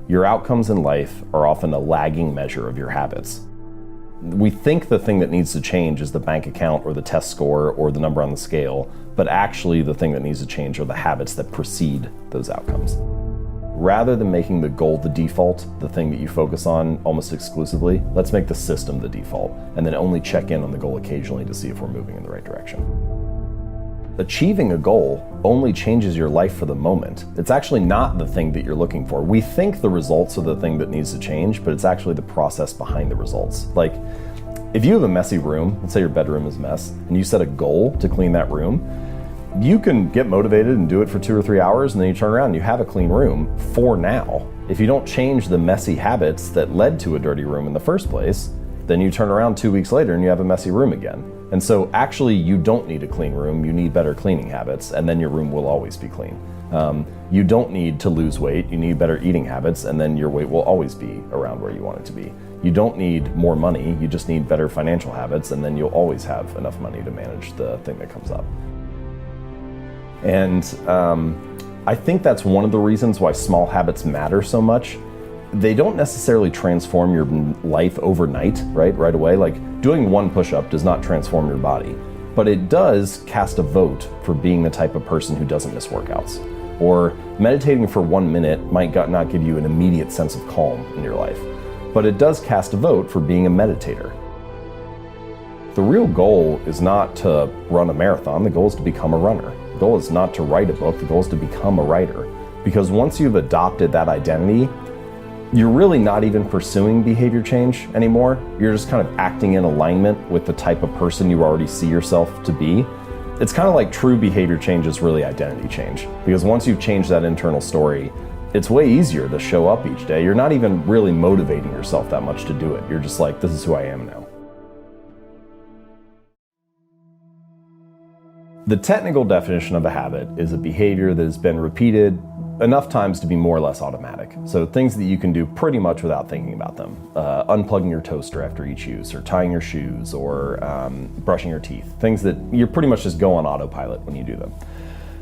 Your outcomes in life are often a lagging measure of your habits. We think the thing that needs to change is the bank account or the test score or the number on the scale, but actually the thing that needs to change are the habits that precede those outcomes. Rather than making the goal the default, the thing that you focus on almost exclusively, let's make the system the default, and then only check in on the goal occasionally to see if we're moving in the right direction. Achieving a goal only changes your life for the moment. It's actually not the thing that you're looking for. We think the results are the thing that needs to change, but it's actually the process behind the results. Like, if you have a messy room, let's say your bedroom is a mess, and you set a goal to clean that room, you can get motivated and do it for 2 or 3 hours, and then you turn around and you have a clean room for now. If you don't change the messy habits that led to a dirty room in the first place, then you turn around 2 weeks later and you have a messy room again. And so actually you don't need a clean room, you need better cleaning habits, and then your room will always be clean. You don't need to lose weight, you need better eating habits, and then your weight will always be around where you want it to be. You don't need more money, you just need better financial habits, and then you'll always have enough money to manage the thing that comes up. And I think that's one of the reasons why small habits matter so much. They don't necessarily transform your life overnight, right away. Like, doing one push-up does not transform your body, but it does cast a vote for being the type of person who doesn't miss workouts. Or meditating for 1 minute might not give you an immediate sense of calm in your life, but it does cast a vote for being a meditator. The real goal is not to run a marathon, the goal is to become a runner. The goal is not to write a book, the goal is to become a writer. Because once you've adopted that identity, you're really not even pursuing behavior change anymore. You're just kind of acting in alignment with the type of person you already see yourself to be. It's kind of like true behavior change is really identity change. Because once you've changed that internal story, it's way easier to show up each day. You're not even really motivating yourself that much to do it. You're just like, this is who I am now. The technical definition of a habit is a behavior that has been repeated enough times to be more or less automatic. So things that you can do pretty much without thinking about them. Unplugging your toaster after each use, or tying your shoes, or brushing your teeth. Things that you pretty much just go on autopilot when you do them.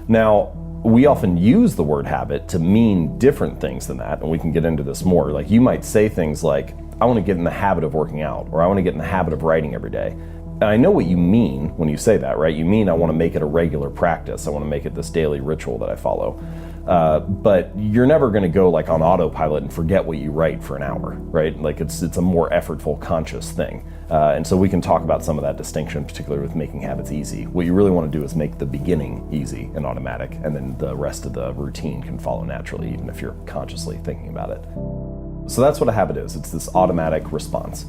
Now, we often use the word habit to mean different things than that, and we can get into this more. Like, you might say things like, I want to get in the habit of working out, or I want to get in the habit of writing every day. And I know what you mean when you say that, right? You mean I want to make it a regular practice. I want to make it this daily ritual that I follow. But you're never going to go like on autopilot and forget what you write for an hour, right? Like it's a more effortful, conscious thing. And so we can talk about some of that distinction, particularly with making habits easy. What you really want to do is make the beginning easy and automatic, and then the rest of the routine can follow naturally, even if you're consciously thinking about it. So that's what a habit is. It's this automatic response.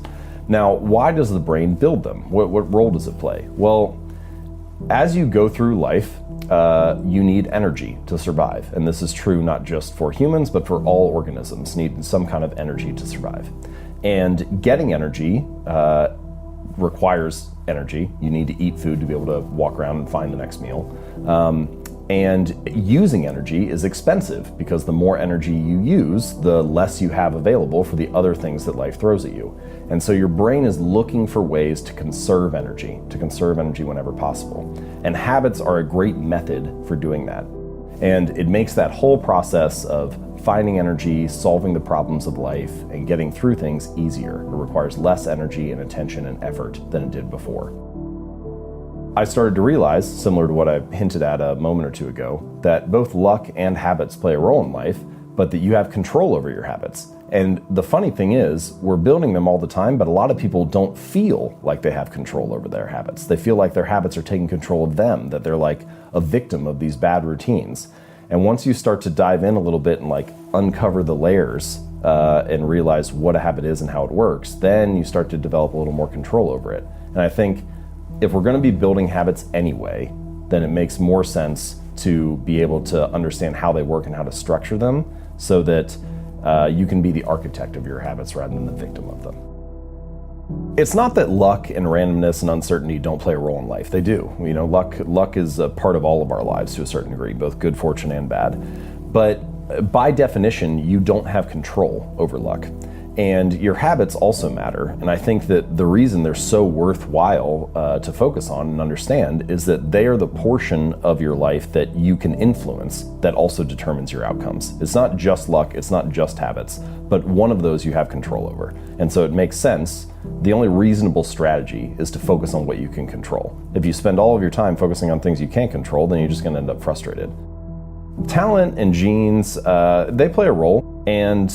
Now, why does the brain build them? What role does it play? Well, as you go through life, you need energy to survive. And this is true not just for humans, but for all organisms need some kind of energy to survive. And getting energy requires energy. You need to eat food to be able to walk around and find the next meal. And using energy is expensive because the more energy you use, the less you have available for the other things that life throws at you. And so your brain is looking for ways to conserve energy whenever possible. And habits are a great method for doing that. And it makes that whole process of finding energy, solving the problems of life, and getting through things easier. It requires less energy and attention and effort than it did before. I started to realize, similar to what I hinted at a moment or two ago, that both luck and habits play a role in life, but that you have control over your habits. And the funny thing is, we're building them all the time, but a lot of people don't feel like they have control over their habits. They feel like their habits are taking control of them, that they're like a victim of these bad routines. And once you start to dive in a little bit and like uncover the layers and realize what a habit is and how it works, then you start to develop a little more control over it. And I think if we're going to be building habits anyway, then it makes more sense to be able to understand how they work and how to structure them so that you can be the architect of your habits rather than the victim of them. It's not that luck and randomness and uncertainty don't play a role in life. They do. You know, luck is a part of all of our lives to a certain degree, both good fortune and bad. But by definition, you don't have control over luck. And your habits also matter. And I think that the reason they're so worthwhile to focus on and understand is that they are the portion of your life that you can influence that also determines your outcomes. It's not just luck, it's not just habits, but one of those you have control over. And so it makes sense. The only reasonable strategy is to focus on what you can control. If you spend all of your time focusing on things you can't control, then you're just going to end up frustrated. Talent and genes, they play a role. And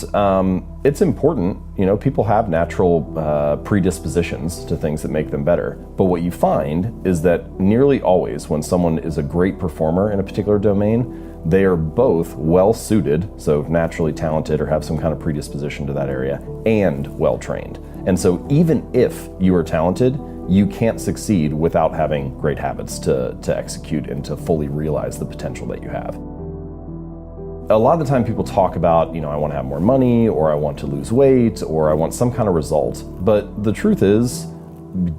it's important, people have natural predispositions to things that make them better. But what you find is that nearly always when someone is a great performer in a particular domain, they are both well suited, so naturally talented or have some kind of predisposition to that area, and well trained. And so even if you are talented, you can't succeed without having great habits to execute and to fully realize the potential that you have. A lot of the time people talk about, I want to have more money, or I want to lose weight, or I want some kind of result. But the truth is,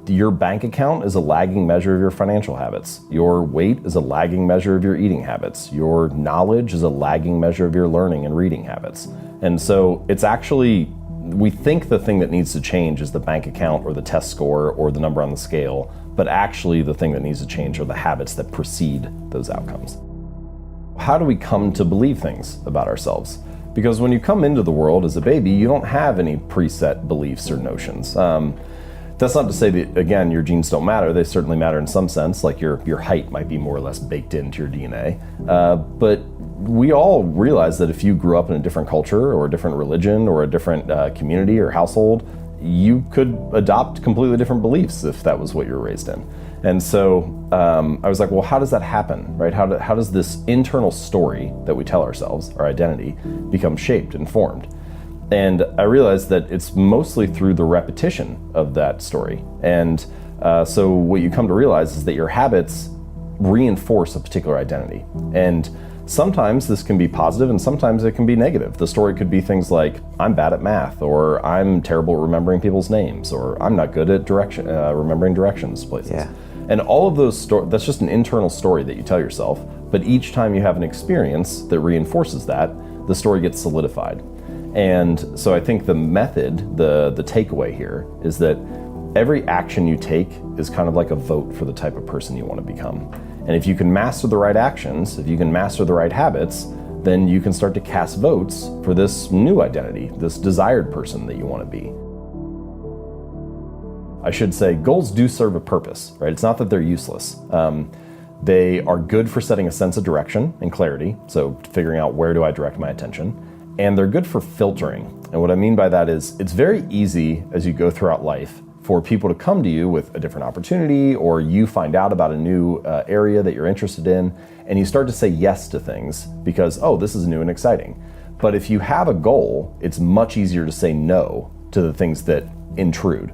your bank account is a lagging measure of your financial habits. Your weight is a lagging measure of your eating habits. Your knowledge is a lagging measure of your learning and reading habits. And so it's actually, we think the thing that needs to change is the bank account or the test score or the number on the scale, but actually the thing that needs to change are the habits that precede those outcomes. How do we come to believe things about ourselves? Because when you come into the world as a baby, you don't have any preset beliefs or notions. That's not to say that, again, your genes don't matter. They certainly matter in some sense, like your height might be more or less baked into your DNA. But we all realize that if you grew up in a different culture or a different religion or a different community or household, you could adopt completely different beliefs if that was what you were raised in. And so I was like, well, how does that happen, right? How does this internal story that we tell ourselves, our identity, become shaped and formed? And I realized that it's mostly through the repetition of that story. And so what you come to realize is that your habits reinforce a particular identity. And sometimes this can be positive and sometimes it can be negative. The story could be things like, I'm bad at math, or I'm terrible at remembering people's names, or I'm not good at remembering directions places. Yeah. And all of those that's just an internal story that you tell yourself, but each time you have an experience that reinforces that, the story gets solidified. And so I think the method, the takeaway here is that every action you take is kind of like a vote for the type of person you want to become. And if you can master the right actions, if you can master the right habits, then you can start to cast votes for this new identity, this desired person that you want to be. I should say goals do serve a purpose, right? It's not that they're useless. They are good for setting a sense of direction and clarity, so figuring out where do I direct my attention, and they're good for filtering. And what I mean by that is it's very easy as you go throughout life for people to come to you with a different opportunity, or you find out about a new area that you're interested in, and you start to say yes to things because, oh, this is new and exciting. But if you have a goal, it's much easier to say no to the things that intrude.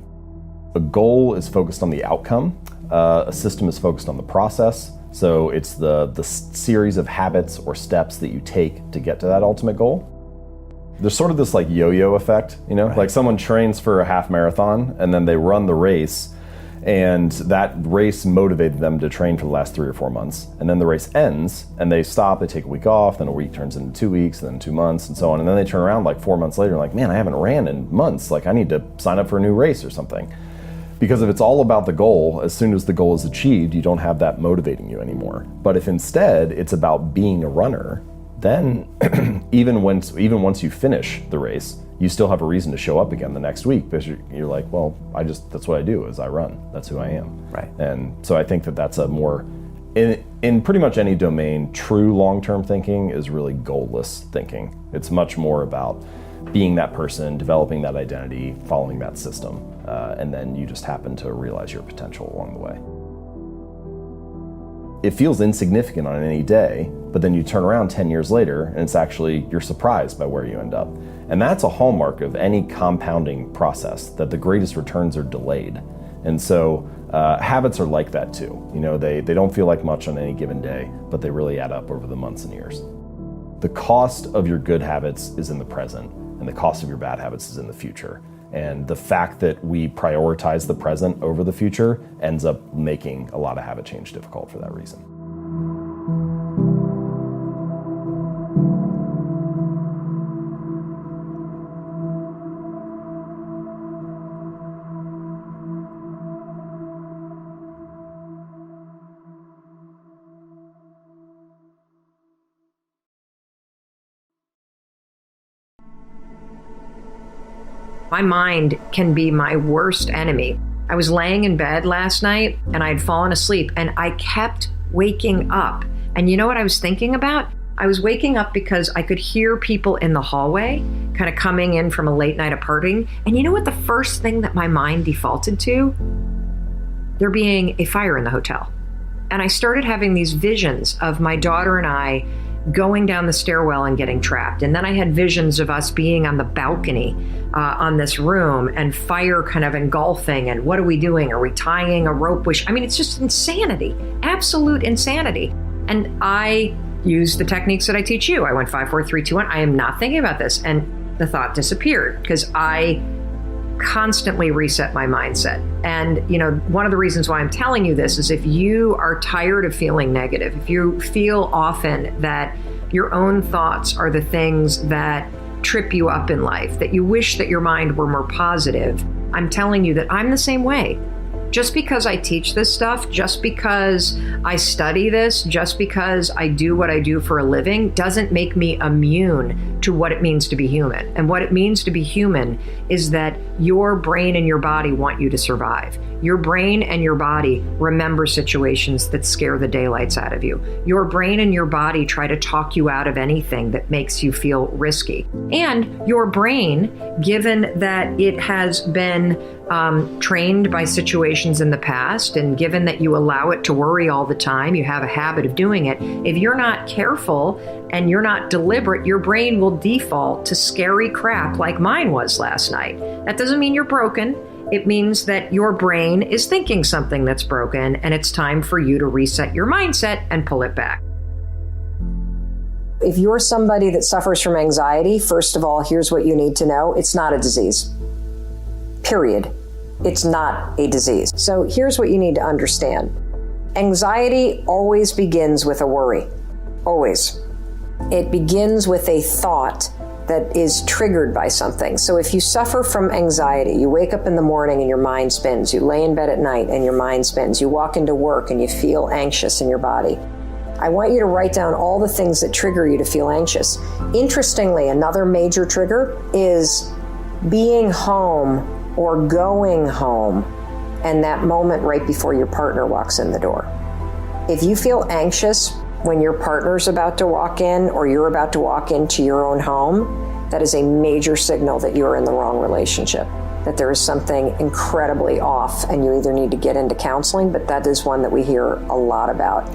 A goal is focused on the outcome. A system is focused on the process. So it's the series of habits or steps that you take to get to that ultimate goal. There's sort of this like yo-yo effect, right. Like someone trains for a half marathon and then they run the race, and that race motivated them to train for the last 3 or 4 months. And then the race ends and they stop, they take a week off, then a week turns into 2 weeks, then 2 months and so on. And then they turn around like 4 months later and like, man, I haven't ran in months. Like I need to sign up for a new race or something. Because if it's all about the goal, as soon as the goal is achieved, you don't have that motivating you anymore. But if instead it's about being a runner, then even once you finish the race, you still have a reason to show up again the next week because you're like, well, that's what I do is I run. That's who I am. Right. And so I think that's a more, in pretty much any domain, true long-term thinking is really goalless thinking. It's much more about being that person, developing that identity, following that system, and then you just happen to realize your potential along the way. It feels insignificant on any day, but then you turn around 10 years later and it's actually, you're surprised by where you end up. And that's a hallmark of any compounding process, that the greatest returns are delayed. And so habits are like that too. They don't feel like much on any given day, but they really add up over the months and years. The cost of your good habits is in the present, and the cost of your bad habits is in the future. And the fact that we prioritize the present over the future ends up making a lot of habit change difficult for that reason. My mind can be my worst enemy. I was laying in bed last night and I'd fallen asleep and I kept waking up. And you know what I was thinking about? I was waking up because I could hear people in the hallway kind of coming in from a late night of partying. And you know what the first thing that my mind defaulted to? There being a fire in the hotel. And I started having these visions of my daughter and I going down the stairwell and getting trapped. And then I had visions of us being on the balcony on this room and fire kind of engulfing. And what are we doing? Are we tying a rope? I mean, it's just insanity, absolute insanity. And I used the techniques that I teach you. I went 5, 4, 3, 2, 1. I am not thinking about this. And the thought disappeared because I constantly reset my mindset. And, you know, one of the reasons why I'm telling you this is if you are tired of feeling negative, if you feel often that your own thoughts are the things that trip you up in life, that you wish that your mind were more positive, I'm telling you that I'm the same way. Just because I teach this stuff, just because I study this, just because I do what I do for a living, doesn't make me immune to what it means to be human. And what it means to be human is that your brain and your body want you to survive. Your brain and your body remember situations that scare the daylights out of you. Your brain and your body try to talk you out of anything that makes you feel risky. And your brain, given that it has been trained by situations in the past, and given that you allow it to worry all the time, you have a habit of doing it, if you're not careful and you're not deliberate, your brain will default to scary crap like mine was last night. That doesn't mean you're broken. It means that your brain is thinking something that's broken, and it's time for you to reset your mindset and pull it back. If you're somebody that suffers from anxiety, first of all, here's what you need to know. It's not a disease. Period. It's not a disease. So here's what you need to understand. Anxiety always begins with a worry. Always. It begins with a thought that is triggered by something. So if you suffer from anxiety, you wake up in the morning and your mind spins, you lay in bed at night and your mind spins, you walk into work and you feel anxious in your body. I want you to write down all the things that trigger you to feel anxious. Interestingly, another major trigger is being home or going home and that moment right before your partner walks in the door. If you feel anxious when your partner's about to walk in or you're about to walk into your own home, that is a major signal that you're in the wrong relationship, that there is something incredibly off and you either need to get into counseling, but that is one that we hear a lot about.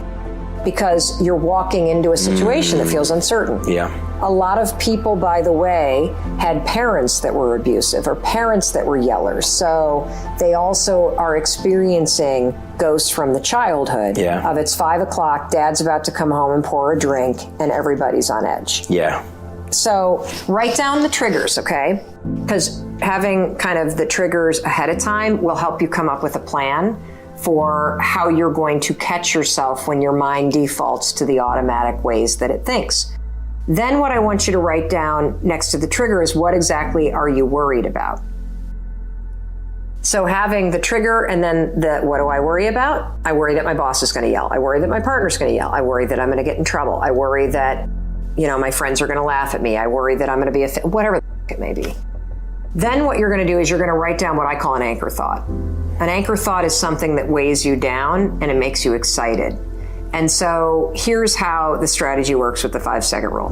Because you're walking into a situation that feels uncertain. Yeah. A lot of people, by the way, had parents that were abusive or parents that were yellers. So they also are experiencing ghosts from the childhood of it's 5 o'clock, dad's about to come home and pour a drink, and everybody's on edge. Yeah. So write down the triggers, okay? Because having kind of the triggers ahead of time will help you come up with a plan for how you're going to catch yourself when your mind defaults to the automatic ways that it thinks. Then what I want you to write down next to the trigger is what exactly are you worried about? So having the trigger and then the what do I worry about? I worry that my boss is going to yell. I worry that my partner's going to yell. I worry that I'm going to get in trouble. I worry that, you know, my friends are going to laugh at me. I worry that I'm going to be whatever it may be. Then what you're going to do is you're going to write down what I call an anchor thought. An anchor thought is something that weighs you down and it makes you excited. And so here's how the strategy works with the 5-second rule.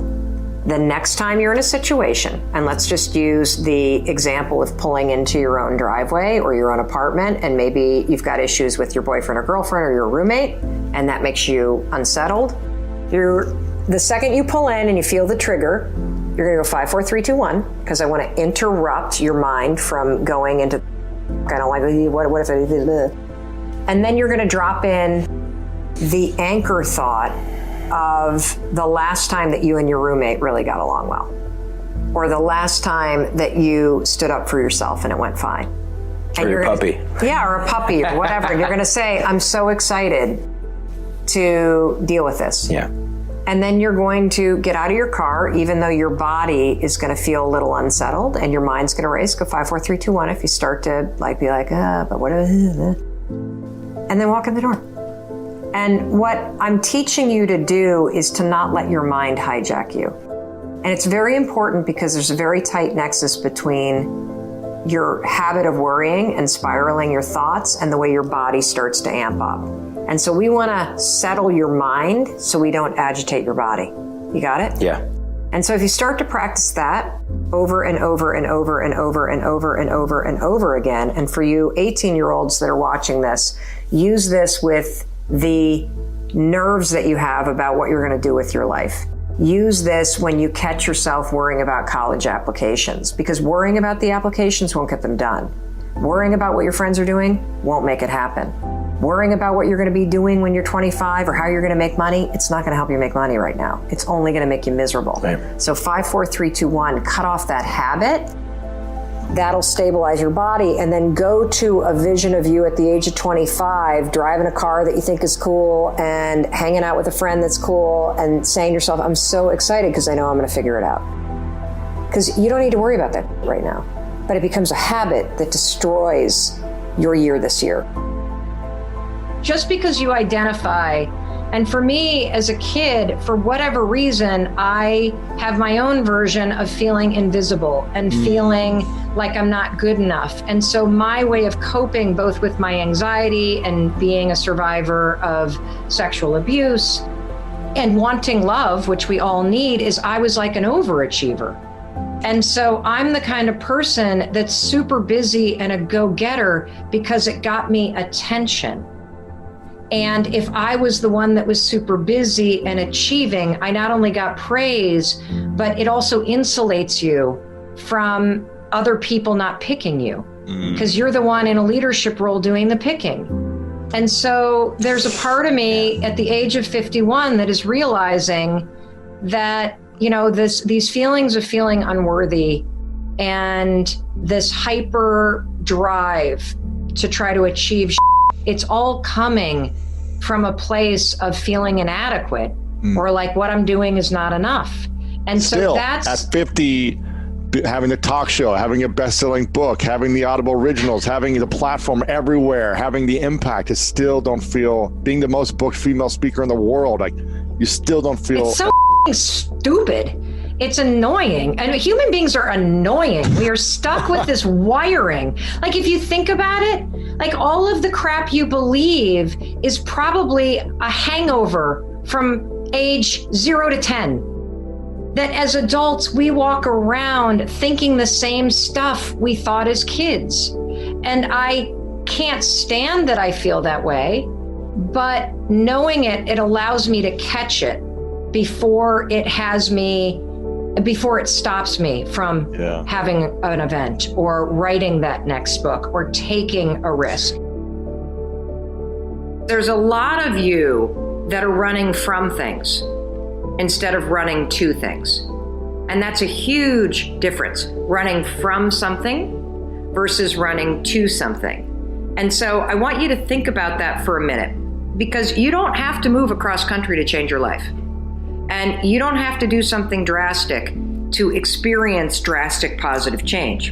The next time you're in a situation, and let's just use the example of pulling into your own driveway or your own apartment, and maybe you've got issues with your boyfriend or girlfriend or your roommate, and that makes you unsettled. The second you pull in and you feel the trigger, you're going to go 5, 4, 3, 2, 1, because I want to interrupt your mind from going into kind of like, what if I did this? And then you're going to drop in the anchor thought of the last time that you and your roommate really got along well, or the last time that you stood up for yourself and it went fine. And or your puppy. Yeah, or a puppy or whatever. You're going to say, I'm so excited to deal with this. Yeah. And then you're going to get out of your car, even though your body is going to feel a little unsettled and your mind's going to race. Go 5, 4, 3, 2, 1. If you start to be like, but what? And then walk in the door. And what I'm teaching you to do is to not let your mind hijack you. And it's very important because there's a very tight nexus between your habit of worrying and spiraling your thoughts and the way your body starts to amp up. And so we want to settle your mind so we don't agitate your body. You got it? Yeah. And so if you start to practice that over and over and over and over and over and over and over again, and for you 18-year-olds that are watching this, use this with the nerves that you have about what you're going to do with your life. Use this when you catch yourself worrying about college applications, because worrying about the applications won't get them done. Worrying about what your friends are doing won't make it happen. Worrying about what you're going to be doing when you're 25 or how you're going to make money, it's not going to help you make money right now. It's only going to make you miserable. Right. So 5, 4, 3, 2, 1, cut off that habit. That'll stabilize your body, and then go to a vision of you at the age of 25, driving a car that you think is cool and hanging out with a friend that's cool and saying to yourself, I'm so excited because I know I'm going to figure it out. Because you don't need to worry about that right now. But it becomes a habit that destroys your year this year. Just because you identify, and for me as a kid, for whatever reason, I have my own version of feeling invisible and feeling like I'm not good enough. And so my way of coping both with my anxiety and being a survivor of sexual abuse and wanting love, which we all need, is I was like an overachiever. And so I'm the kind of person that's super busy and a go-getter because it got me attention. And if I was the one that was super busy and achieving, I not only got praise, but it also insulates you from other people not picking you, because you're the one in a leadership role doing the picking. And so there's a part of me at the age of 51 that is realizing that, you know, these feelings of feeling unworthy and this hyper drive to try to achieve, it's all coming from a place of feeling inadequate or like what I'm doing is not enough. And Still, so that's at 50, having the talk show, having a best-selling book, having the Audible originals, having the platform everywhere, having the impact, you still don't feel, being the most booked female speaker in the world, like you still don't feel. It's so stupid. It's annoying. And human beings are annoying. We are stuck with this wiring. Like, if you think about it, like all of the crap you believe is probably a hangover from age 0 to 10. That as adults, we walk around thinking the same stuff we thought as kids. And I can't stand that I feel that way, but knowing it, it allows me to catch it before it stops me from having an event or writing that next book or taking a risk. There's a lot of you that are running from things instead of running to things. And that's a huge difference, running from something versus running to something. And so I want you to think about that for a minute, because you don't have to move across country to change your life. And you don't have to do something drastic to experience drastic positive change.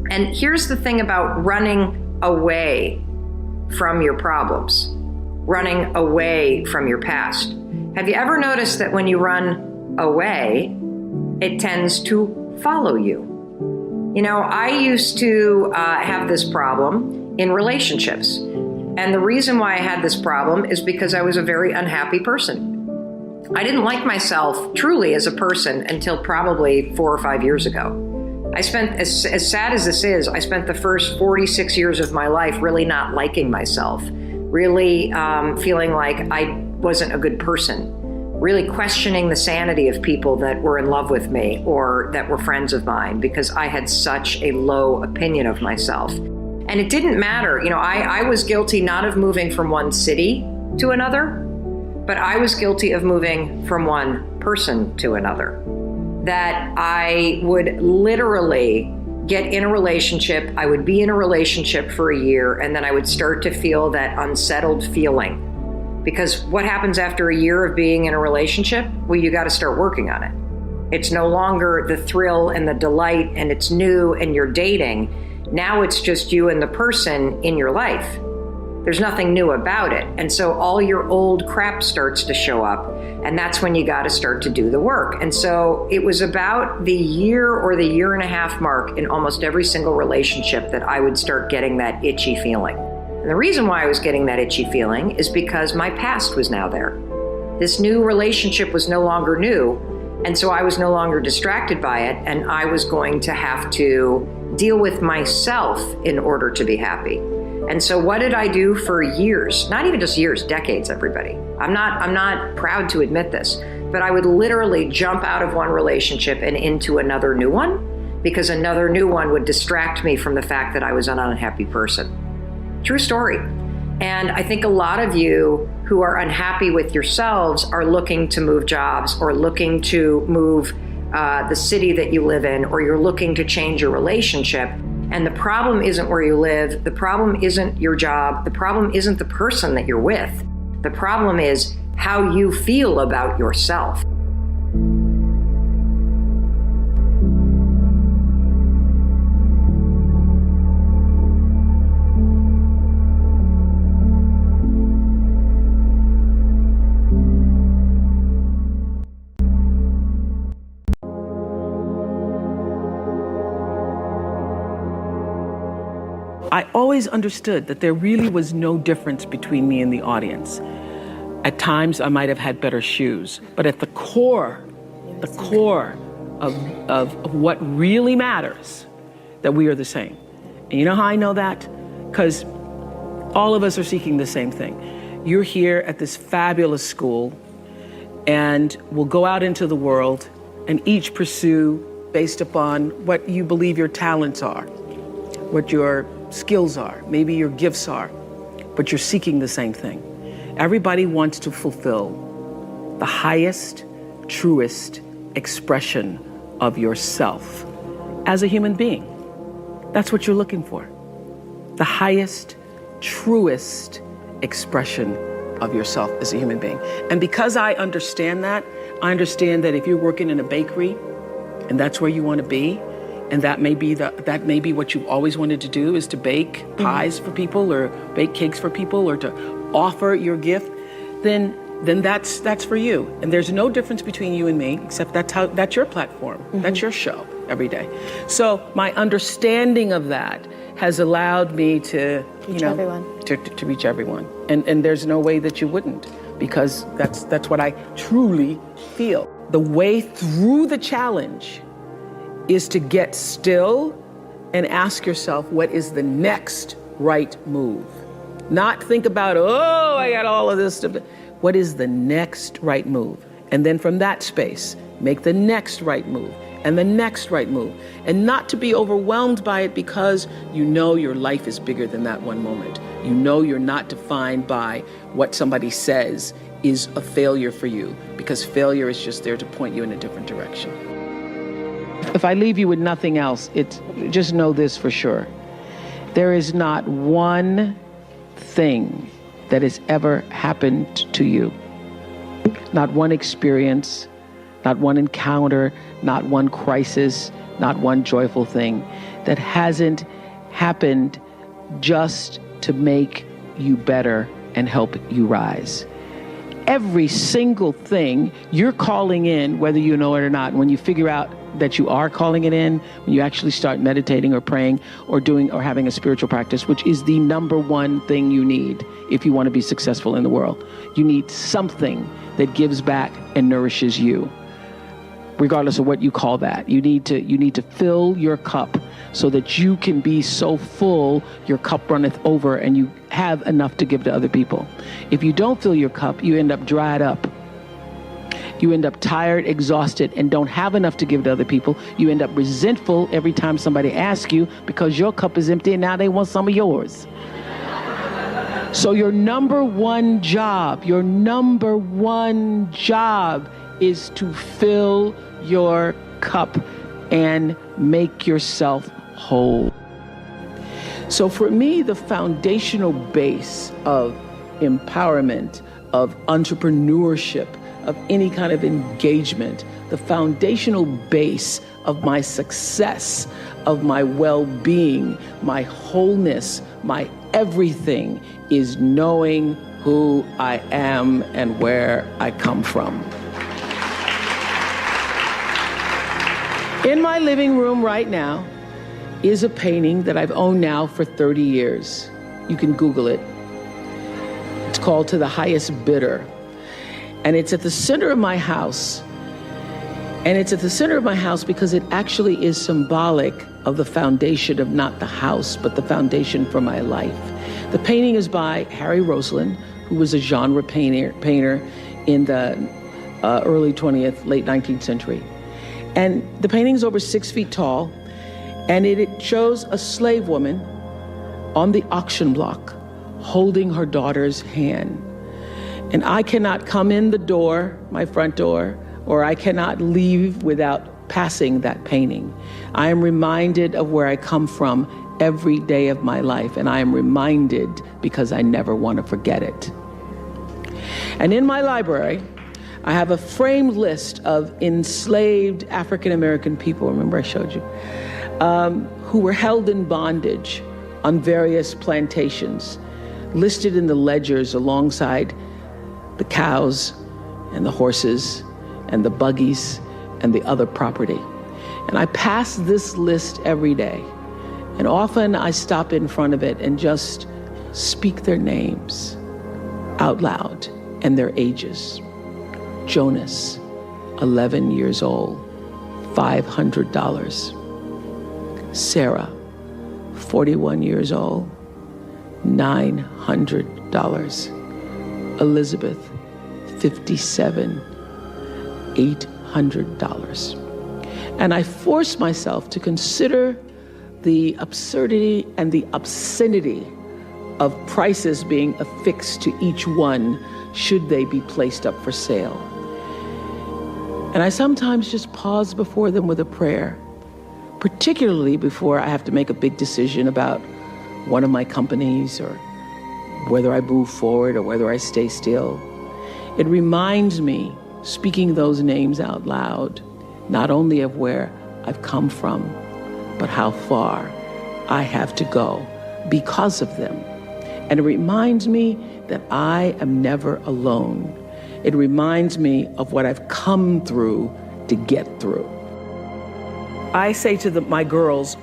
And here's the thing about running away from your problems, running away from your past. Have you ever noticed that when you run away, it tends to follow you? You know, I used to have this problem in relationships. And the reason why I had this problem is because I was a very unhappy person. I didn't like myself truly as a person until probably 4 or 5 years ago. I spent, as sad as this is, I spent the first 46 years of my life really not liking myself, really feeling like I wasn't a good person, really questioning the sanity of people that were in love with me or that were friends of mine, because I had such a low opinion of myself. And it didn't matter. You know, I was guilty not of moving from one city to another, but I was guilty of moving from one person to another. That I would literally get in a relationship, I would be in a relationship for a year, and then I would start to feel that unsettled feeling. Because what happens after a year of being in a relationship? Well, you got to start working on it. It's no longer the thrill and the delight, and it's new and you're dating. Now it's just you and the person in your life. There's nothing new about it. And so all your old crap starts to show up. And that's when you got to start to do the work. And so it was about the year or the year and a half mark in almost every single relationship that I would start getting that itchy feeling. And the reason why I was getting that itchy feeling is because my past was now there. This new relationship was no longer new. And so I was no longer distracted by it. And I was going to have to deal with myself in order to be happy. And so what did I do for years? Not even just years, decades, everybody. I'm not proud to admit this, but I would literally jump out of one relationship and into another new one because another new one would distract me from the fact that I was an unhappy person. True story. And I think a lot of you who are unhappy with yourselves are looking to move jobs or looking to move the city that you live in, or you're looking to change your relationship. And the problem isn't where you live. The problem isn't your job. The problem isn't the person that you're with. The problem is how you feel about yourself. I always understood that there really was no difference between me and the audience. At times I might have had better shoes, but at the core of what really matters, that we are the same. And you know how I know that? Because all of us are seeking the same thing. You're here at this fabulous school, and we'll go out into the world and each pursue based upon what you believe your talents are, what your skills are, maybe your gifts are, but you're seeking the same thing. Everybody wants to fulfill the highest, truest expression of yourself as a human being. That's what you're looking for. The highest, truest expression of yourself as a human being. And because I understand that if you're working in a bakery and that's where you want to be, and that may be what you've always wanted to do, is to bake pies for people or bake cakes for people or to offer your gift, then that's for you. And there's no difference between you and me, except that's your platform. That's your show every day. So my understanding of that has allowed me to reach everyone. And there's no way that you wouldn't, because that's what I truly feel. The way through the challenge is to get still and ask yourself, what is the next right move? Not think about, oh, I got all of this stuff. What is the next right move? And then from that space, make the next right move and the next right move. And not to be overwhelmed by it, because you know your life is bigger than that one moment. You know you're not defined by what somebody says is a failure for you, because failure is just there to point you in a different direction. If I leave you with nothing else, just know this for sure. There is not one thing that has ever happened to you, not one experience, not one encounter, not one crisis, not one joyful thing, that hasn't happened just to make you better and help you rise. Every single thing you're calling in, whether you know it or not, when you figure out that you are calling it in, when you actually start meditating or praying or doing or having a spiritual practice, which is the number one thing you need if you want to be successful in the world. You need something that gives back and nourishes you, regardless of what you call that. You need to fill your cup so that you can be so full your cup runneth over and you have enough to give to other people. If you don't fill your cup, you end up dried up. You end up tired, exhausted, and don't have enough to give to other people. You end up resentful every time somebody asks you, because your cup is empty and now they want some of yours. So your number one job is to fill your cup and make yourself whole. So for me, the foundational base of empowerment, of entrepreneurship, of any kind of engagement, the foundational base of my success, of my well-being, my wholeness, my everything is knowing who I am and where I come from. In my living room right now is a painting that I've owned now for 30 years. You can Google it. It's called To the Highest Bidder. And it's at the center of my house. And it's at the center of my house because it actually is symbolic of the foundation of not the house, but the foundation for my life. The painting is by Rosalinde, who was a genre painter in the early 20th, late 19th century. And the painting is over 6 feet tall, and it shows a slave woman on the auction block holding her daughter's hand. And I cannot come in the door, my front door, or I cannot leave without passing that painting. I am reminded of where I come from every day of my life, and I am reminded because I never want to forget it. And in my library, I have a framed list of enslaved African-American people, remember I showed you, who were held in bondage on various plantations, listed in the ledgers alongside the cows and the horses and the buggies and the other property. And I pass this list every day. And often I stop in front of it and just speak their names out loud and their ages. Jonas, 11 years old, $500. Sarah, 41 years old, $900. Elizabeth, 57, $800. And I force myself to consider the absurdity and the obscenity of prices being affixed to each one should they be placed up for sale. And I sometimes just pause before them with a prayer, particularly before I have to make a big decision about one of my companies or whether I move forward or whether I stay still. It reminds me, speaking those names out loud, not only of where I've come from, but how far I have to go because of them. And it reminds me that I am never alone. It reminds me of what I've come through to get through. I say to my girls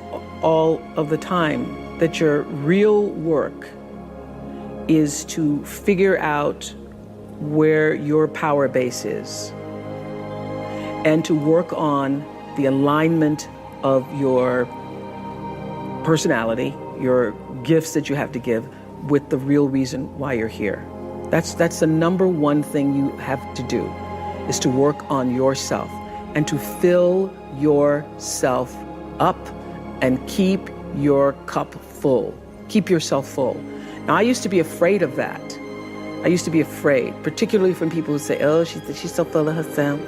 all of the time that your real work is to figure out where your power base is and to work on the alignment of your personality, your gifts that you have to give with the real reason why you're here. That's the number one thing you have to do, is to work on yourself and to fill yourself up and keep your cup full. Keep yourself full. Now, I used to be afraid of that. I used to be afraid, particularly from people who say, oh, she's so full of herself.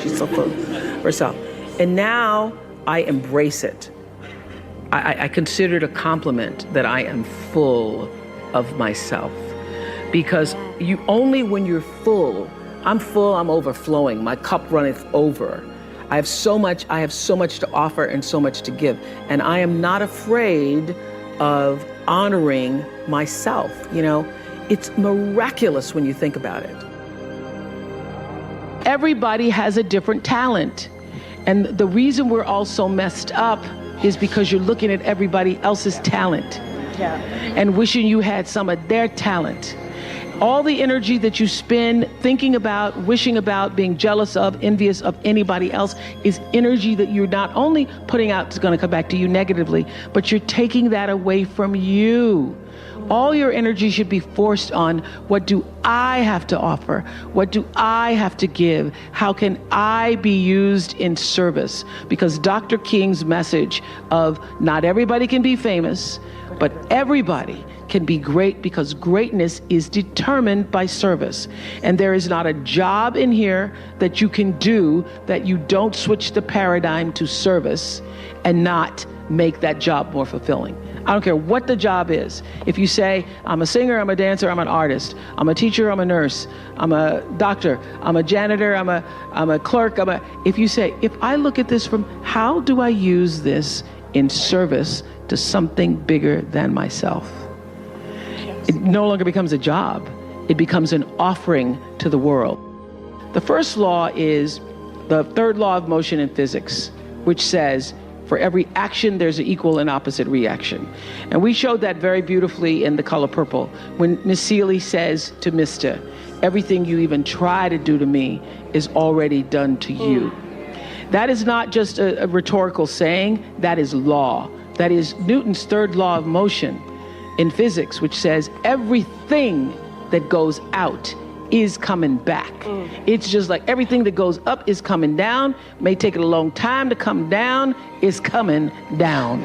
She's so full of herself. And now I embrace it. I consider it a compliment that I am full of myself. Because only when you're full, I'm overflowing, my cup runneth over. I have so much to offer and so much to give. And I am not afraid of honoring myself. You know, it's miraculous when you think about it. Everybody has a different talent. And the reason we're all so messed up is because you're looking at everybody else's talent and wishing you had some of their talent. All the energy that you spend thinking about, wishing about, being jealous of, envious of anybody else is energy that you're not only putting out is going to come back to you negatively, but you're taking that away from you. All your energy should be forced on, what do I have to offer? What do I have to give? How can I be used in service? Because Dr. King's message of not everybody can be famous, but everybody can be great, because greatness is determined by service. And there is not a job in here that you can do that you don't switch the paradigm to service and not make that job more fulfilling. I don't care what the job is. If you say, I'm a singer, I'm a dancer, I'm an artist, I'm a teacher, I'm a nurse, I'm a doctor, I'm a janitor, I'm a clerk, if you say, if I look at this from how do I use this in service to something bigger than myself. It no longer becomes a job. It becomes an offering to the world. The first law is the third law of motion in physics, which says, for every action, there's an equal and opposite reaction. And we showed that very beautifully in The Color Purple, when Miss Seeley says to Mr., everything you even try to do to me is already done to you. That is not just a rhetorical saying, that is law. That is Newton's third law of motion in physics, which says everything that goes out is coming back. It's just like everything that goes up is coming down, may take it a long time to come down, is coming down.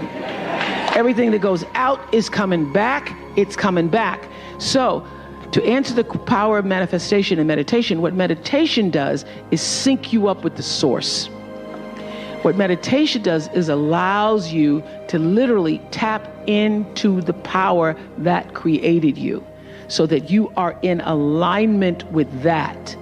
Everything that goes out is coming back, it's coming back. So, to answer the power of manifestation and meditation, what meditation does is sync you up with the source. What meditation does is allows you to literally tap into the power that created you, so that you are in alignment with that.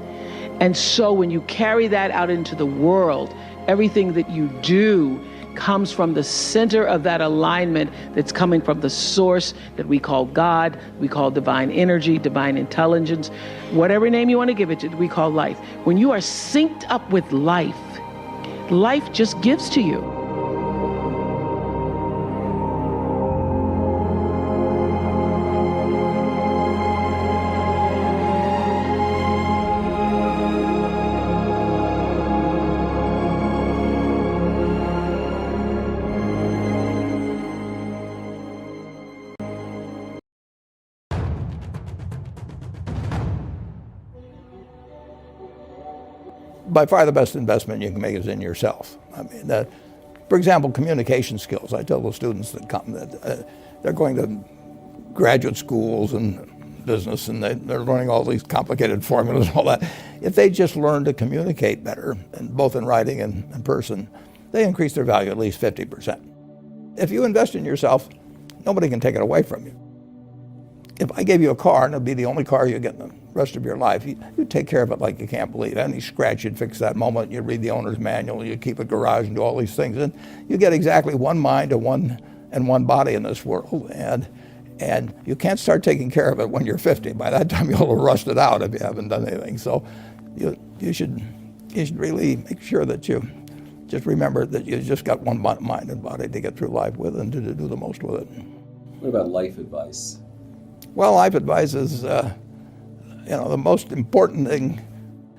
And so when you carry that out into the world, everything that you do comes from the center of that alignment that's coming from the source that we call God, we call divine energy, divine intelligence, whatever name you want to give it, we call life. When you are synced up with life, life just gives to you. By far the best investment you can make is in yourself. I mean, for example, communication skills. I tell the students that come that they're going to graduate schools and business, and they're learning all these complicated formulas and all that. If they just learn to communicate better, and both in writing and in person, they increase their value at least 50%. If you invest in yourself, nobody can take it away from you. If I gave you a car, and it'd be the only car you get in the rest of your life, you'd take care of it like you can't believe. Any scratch, you'd fix that moment. You'd read the owner's manual. You'd keep a garage and do all these things. And you get exactly one mind and one body in this world. And you can't start taking care of it when you're 50. By that time, you'll have rusted out if you haven't done anything. So you should really make sure that you just remember that you just got one mind and body to get through life with and to do the most with it. What about life advice? Well, life advice is, the most important thing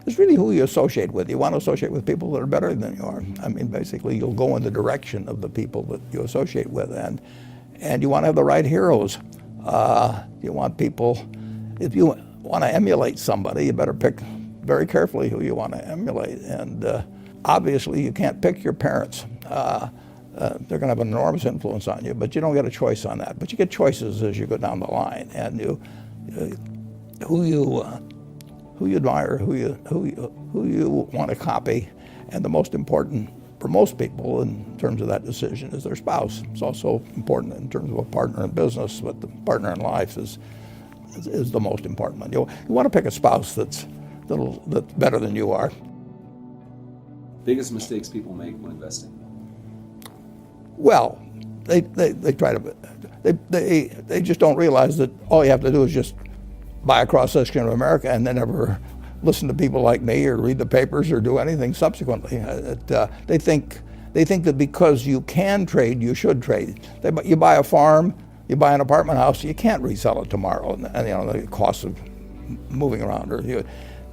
is really who you associate with. You want to associate with people that are better than you are. I mean, basically, you'll go in the direction of the people that you associate with, and you want to have the right heroes. You want people, if you want to emulate somebody, you better pick very carefully who you want to emulate. And obviously, you can't pick your parents. They're going to have an enormous influence on you, but you don't get a choice on that. But you get choices as you go down the line, and who you admire, who you want to copy, and the most important for most people in terms of that decision is their spouse. It's also important in terms of a partner in business, but the partner in life is the most important one. You want to pick a spouse that's better than you are. Biggest mistakes people make when investing? Well, they try to, they just don't realize that all you have to do is just buy a cross-section of America and then never listen to people like me or read the papers or do anything subsequently. They think that because you can trade, you should trade. You buy a farm, you buy an apartment house, you can't resell it tomorrow, and the cost of moving around.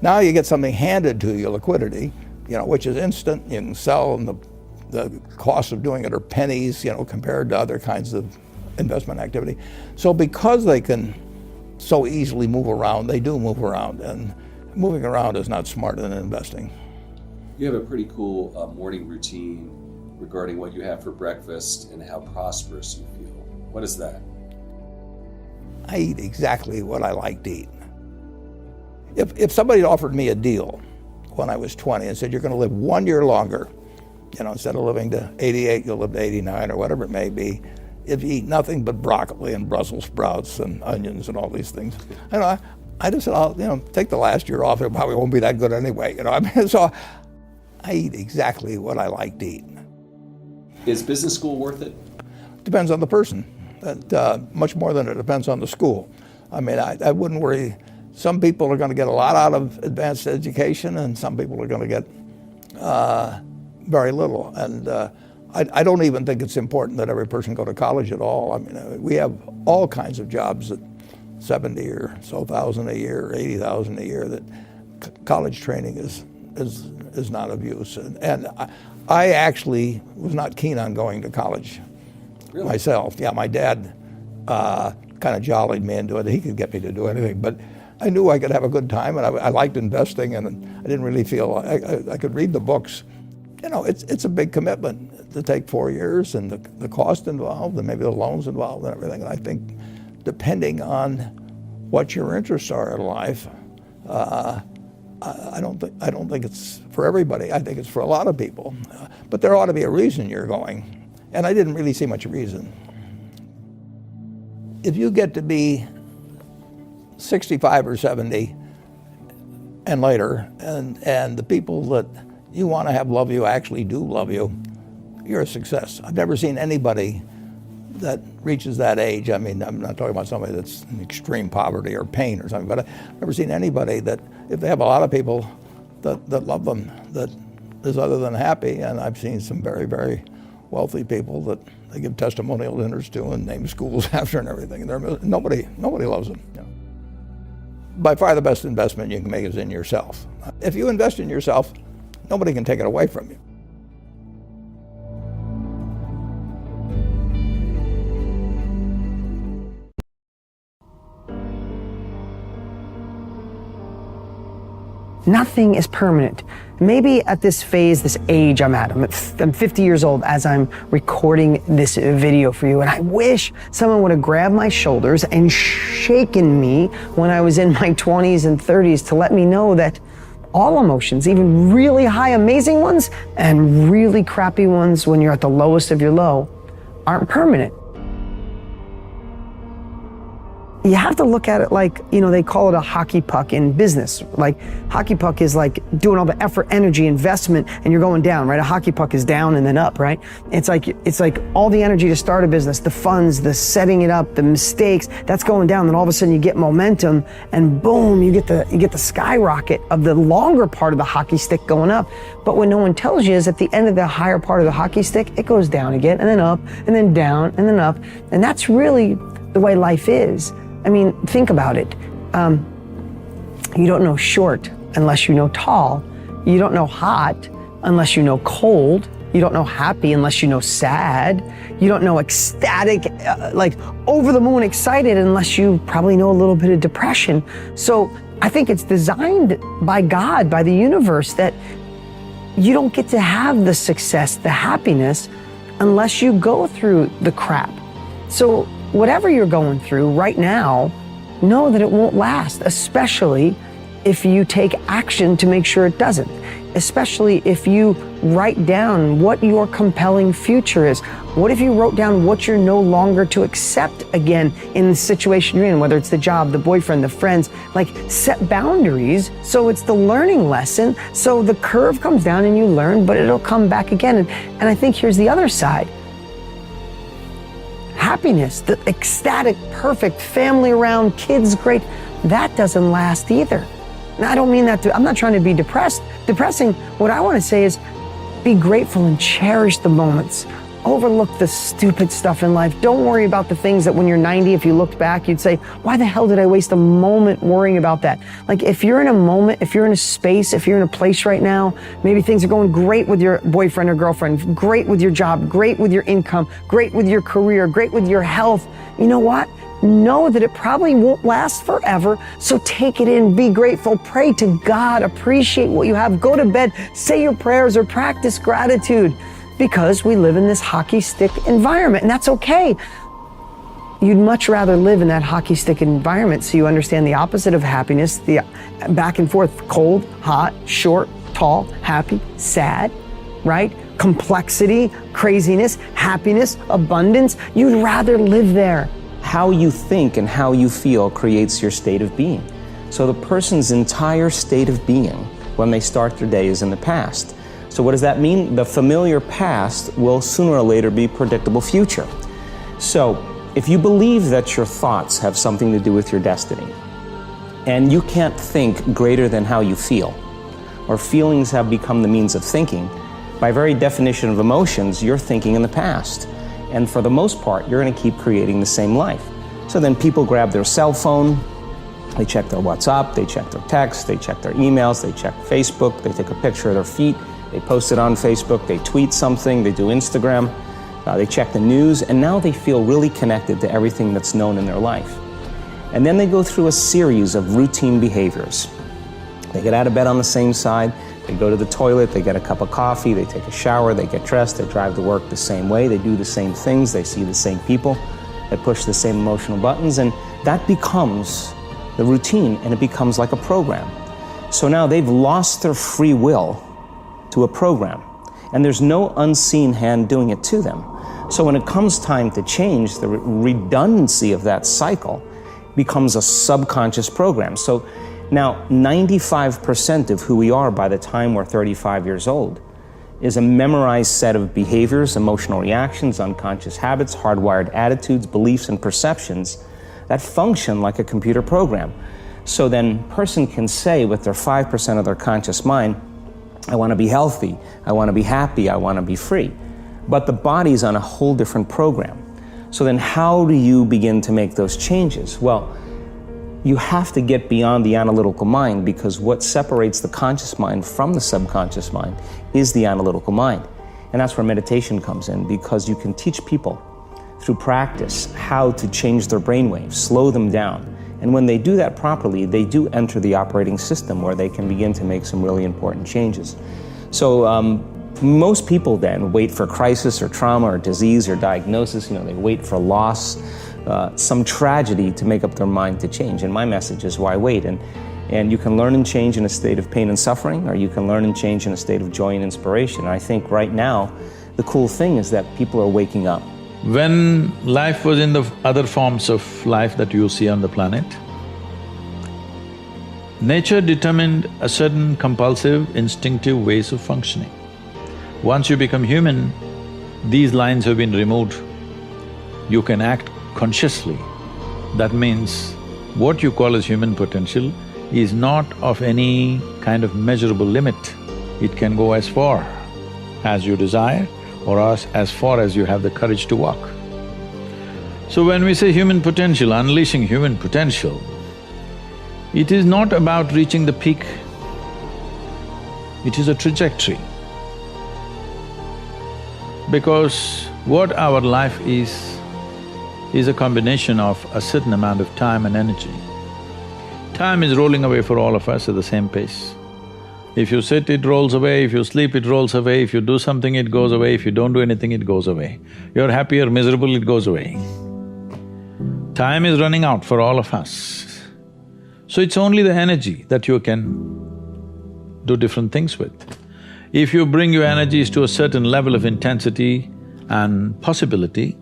Now you get something handed to you, liquidity, which is instant. You can sell, and the cost of doing it are pennies, compared to other kinds of investment activity. So because they can so easily move around, they do move around, and moving around is not smarter than investing. You have a pretty cool morning routine regarding what you have for breakfast and how prosperous you feel. What is that? I eat exactly what I like to eat. If somebody offered me a deal when I was 20 and said, you're going to live 1 year longer, instead of living to 88, you'll live to 89 or whatever it may be, if you eat nothing but broccoli and Brussels sprouts and onions and all these things, I just said, I'll take the last year off. It probably won't be that good anyway. So I eat exactly what I like to eat. Is business school worth it? depends on the person, much more than it depends on the school. I mean, I wouldn't worry. Some people are going to get a lot out of advanced education, and some people are going to get very little. And I don't even think it's important that every person go to college at all. I mean, we have all kinds of jobs at 70 or so thousand a year, 80,000 a year, that college training is not of use. And I actually was not keen on going to college myself. Yeah, my dad kind of jollied me into it. He could get me to do anything, but I knew I could have a good time, and I liked investing, and I didn't really feel I could read the books. You know, it's a big commitment to take 4 years, and the cost involved, and maybe the loans involved, and everything. And I think, depending on what your interests are in life, I don't think it's for everybody. I think it's for a lot of people, but there ought to be a reason you're going, and I didn't really see much reason. If you get to be 65 or 70 and later, and the people that you want to have love you actually do love you, you're a success. I've never seen anybody that reaches that age. I mean, I'm not talking about somebody that's in extreme poverty or pain or something, but I've never seen anybody that, if they have a lot of people that love them, that is other than happy. And I've seen some very, very wealthy people that they give testimonial dinners to and name schools after and everything. And nobody loves them. You know. By far the best investment you can make is in yourself. If you invest in yourself, nobody can take it away from you. Nothing is permanent. Maybe at this phase, this age I'm at, I'm 50 years old as I'm recording this video for you, and I wish someone would have grabbed my shoulders and shaken me when I was in my 20s and 30s to let me know that all emotions, even really high, amazing ones, and really crappy ones when you're at the lowest of your low, aren't permanent. You have to look at it like, you know, they call it a hockey puck in business. Like, hockey puck is like doing all the effort, energy, investment, and you're going down, right? A hockey puck is down and then up, right? It's like all the energy to start a business, the funds, the setting it up, the mistakes, that's going down. Then all of a sudden you get momentum, and boom, you get the skyrocket of the longer part of the hockey stick going up. But what no one tells you is at the end of the higher part of the hockey stick, it goes down again, and then up, and then down, and then up. And that's really the way life is. I mean, think about it. You don't know short unless you know tall. You don't know hot unless you know cold. You don't know happy unless you know sad. You don't know ecstatic, like over the moon excited, unless you probably know a little bit of depression. So I think it's designed by God, by the universe, that you don't get to have the success, the happiness, unless you go through the crap. So whatever you're going through right now, know that it won't last, especially if you take action to make sure it doesn't, especially if you write down what your compelling future is. What if you wrote down what you're no longer to accept again in the situation you're in, whether it's the job, the boyfriend, the friends, like set boundaries. So it's the learning lesson. So the curve comes down and you learn, but it'll come back again. And I think here's the other side. Happiness, the ecstatic, perfect, family around, kids great, that doesn't last either. Now, I don't mean that I'm not trying to be depressing. What I want to say is be grateful and cherish the moments. Overlook the stupid stuff in life. Don't worry about the things that when you're 90, if you looked back, you'd say, why the hell did I waste a moment worrying about that? Like, if you're in a moment, if you're in a space, if you're in a place right now, maybe things are going great with your boyfriend or girlfriend, great with your job, great with your income, great with your career, great with your health. You know what? Know that it probably won't last forever. So take it in, be grateful, pray to God, appreciate what you have, go to bed, say your prayers, or practice gratitude. Because we live in this hockey stick environment, and that's okay. You'd much rather live in that hockey stick environment so you understand the opposite of happiness, the back and forth, cold, hot, short, tall, happy, sad, right? Complexity, craziness, happiness, abundance. You'd rather live there. How you think and how you feel creates your state of being. So the person's entire state of being when they start their day is in the past. So what does that mean? The familiar past will sooner or later be predictable future. So, if you believe that your thoughts have something to do with your destiny, and you can't think greater than how you feel, or feelings have become the means of thinking, by very definition of emotions, you're thinking in the past. And for the most part, you're going to keep creating the same life. So then people grab their cell phone, they check their WhatsApp, they check their texts, they check their emails, they check Facebook, they take a picture of their feet, they post it on Facebook, they tweet something, they do Instagram, they check the news, and now they feel really connected to everything that's known in their life. And then they go through a series of routine behaviors. They get out of bed on the same side, they go to the toilet, they get a cup of coffee, they take a shower, they get dressed, they drive to work the same way, they do the same things, they see the same people, they push the same emotional buttons, and that becomes the routine, and it becomes like a program. So now they've lost their free will to a program, and there's no unseen hand doing it to them. So when it comes time to change, the redundancy of that cycle becomes a subconscious program. So now 95% of who we are by the time we're 35 years old is a memorized set of behaviors, emotional reactions, unconscious habits, hardwired attitudes, beliefs, and perceptions that function like a computer program. So then a person can say with their 5% of their conscious mind, I want to be healthy, I want to be happy, I want to be free. But the body's on a whole different program. So then how do you begin to make those changes? Well, you have to get beyond the analytical mind, because what separates the conscious mind from the subconscious mind is the analytical mind. And that's where meditation comes in, because you can teach people through practice how to change their brainwaves, slow them down. And when they do that properly, they do enter the operating system where they can begin to make some really important changes. So most people then wait for crisis or trauma or disease or diagnosis. They wait for loss, some tragedy to make up their mind to change. And my message is, why wait? And you can learn and change in a state of pain and suffering, or you can learn and change in a state of joy and inspiration. And I think right now, the cool thing is that people are waking up. When life was in the other forms of life that you see on the planet, nature determined a certain compulsive, instinctive ways of functioning. Once you become human, these lines have been removed. You can act consciously. That means what you call as human potential is not of any kind of measurable limit. It can go as far as you desire, or as far as you have the courage to walk. So when we say human potential, unleashing human potential, it is not about reaching the peak, it is a trajectory. Because what our life is a combination of a certain amount of time and energy. Time is rolling away for all of us at the same pace. If you sit, it rolls away, if you sleep, it rolls away, if you do something, it goes away, if you don't do anything, it goes away. You're happy or miserable, it goes away. Time is running out for all of us. So it's only the energy that you can do different things with. If you bring your energies to a certain level of intensity and possibility,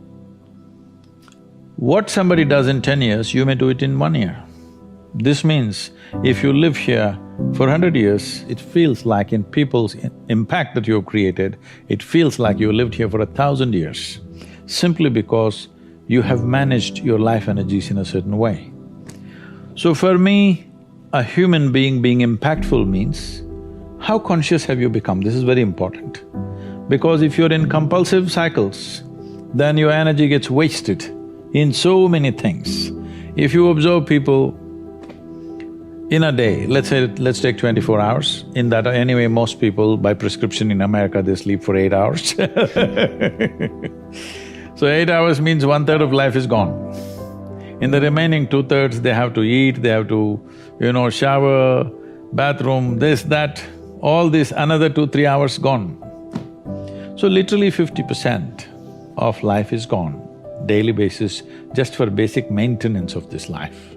what somebody does in 10 years, you may do it in 1 year. This means if you live here for 100 years, it feels like in people's impact that you have created, it feels like you lived here for 1,000 years, simply because you have managed your life energies in a certain way. So for me, a human being impactful means, how conscious have you become? This is very important. Because if you're in compulsive cycles, then your energy gets wasted in so many things. If you observe people in a day, let's take 24 hours, in that anyway most people by prescription in America they sleep for 8 hours So 8 hours means 1/3 of life is gone. In the remaining 2/3 they have to eat, they have to, shower, bathroom, this, that, all this, another 2-3 hours gone. So literally 50% of life is gone, daily basis, just for basic maintenance of this life.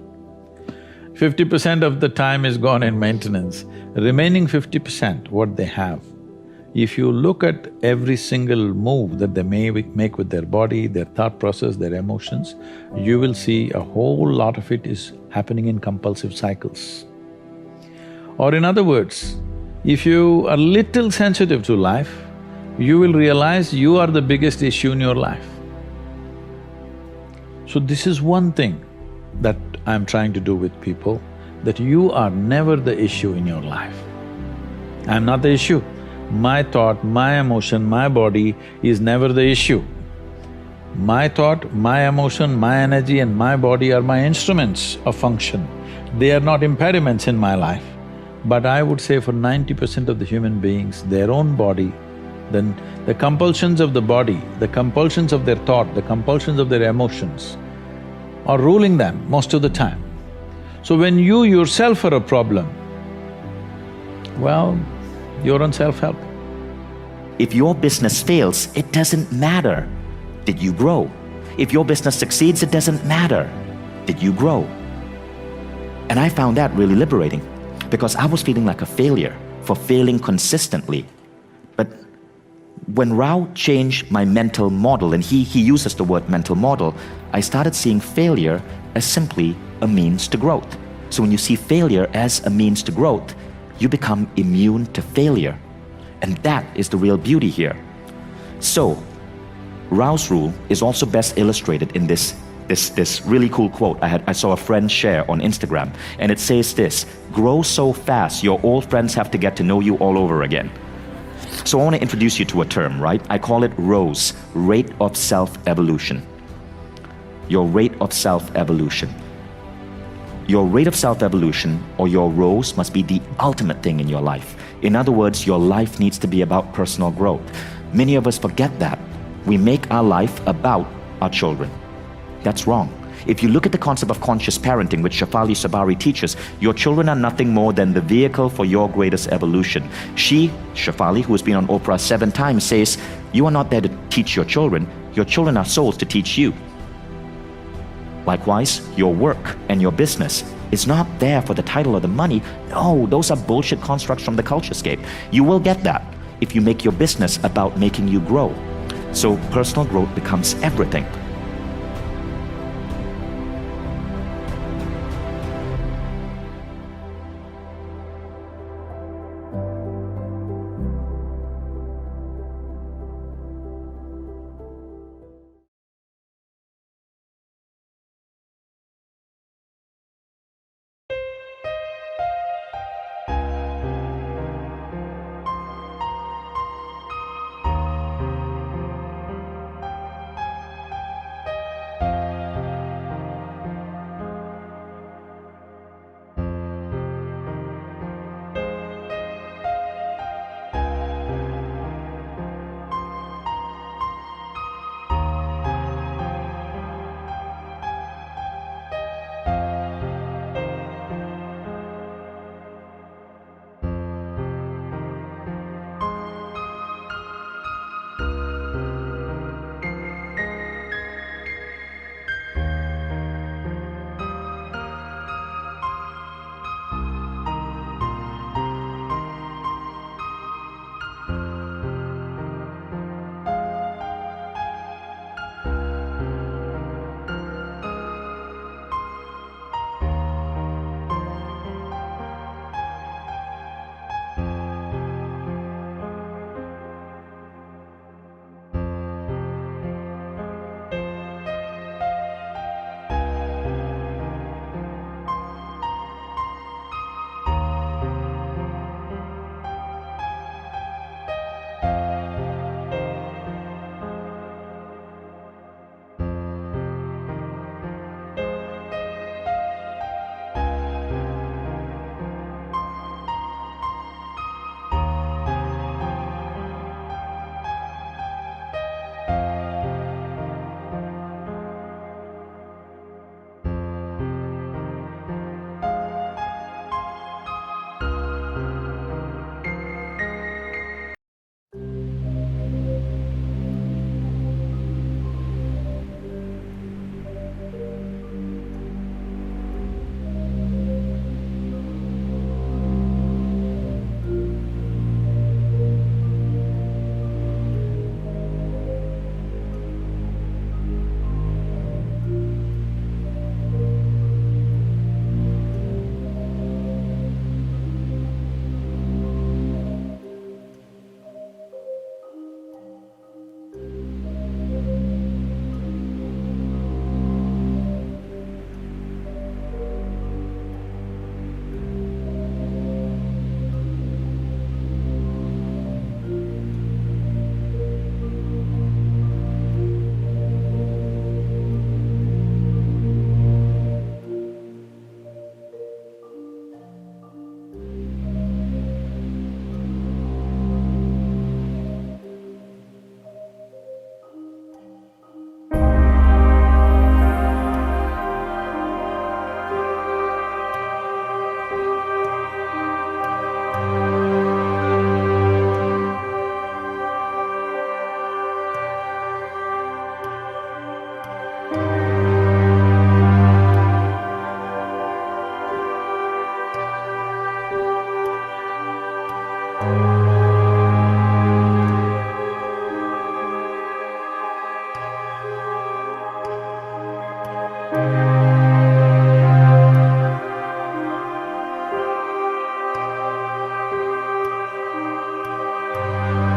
50% of the time is gone in maintenance, remaining 50%, what they have. If you look at every single move that they may make with their body, their thought process, their emotions, you will see a whole lot of it is happening in compulsive cycles. Or in other words, if you are little sensitive to life, you will realize you are the biggest issue in your life. So this is one thing that I'm trying to do with people, that you are never the issue in your life. I'm not the issue. My thought, my emotion, my body is never the issue. My thought, my emotion, my energy and my body are my instruments of function. They are not impediments in my life. But I would say for 90% of the human beings, their own body, then the compulsions of the body, the compulsions of their thought, the compulsions of their emotions are ruling them most of the time. So when you yourself are a problem, well, you're on self-help. If your business fails, it doesn't matter. Did you grow? If your business succeeds, it doesn't matter. Did you grow? And I found that really liberating because I was feeling like a failure for failing consistently. But when Rao changed my mental model, and he uses the word mental model, I started seeing failure as simply a means to growth. So when you see failure as a means to growth, you become immune to failure. And that is the real beauty here. So, Rao's rule is also best illustrated in this really cool quote I saw a friend share on Instagram, and it says this: grow so fast your old friends have to get to know you all over again. So I want to introduce you to a term, right? I call it ROSE, rate of self-evolution. Your rate of self-evolution. Your rate of self-evolution, or your ROSE, must be the ultimate thing in your life. In other words, your life needs to be about personal growth. Many of us forget that. We make our life about our children. That's wrong. If you look at the concept of conscious parenting, which Shefali Sabari teaches, your children are nothing more than the vehicle for your greatest evolution. Shefali, who has been on Oprah 7 times, says, you are not there to teach your children are souls to teach you. Likewise, your work and your business is not there for the title or the money. No, those are bullshit constructs from the culturescape. You will get that if you make your business about making you grow. So personal growth becomes everything.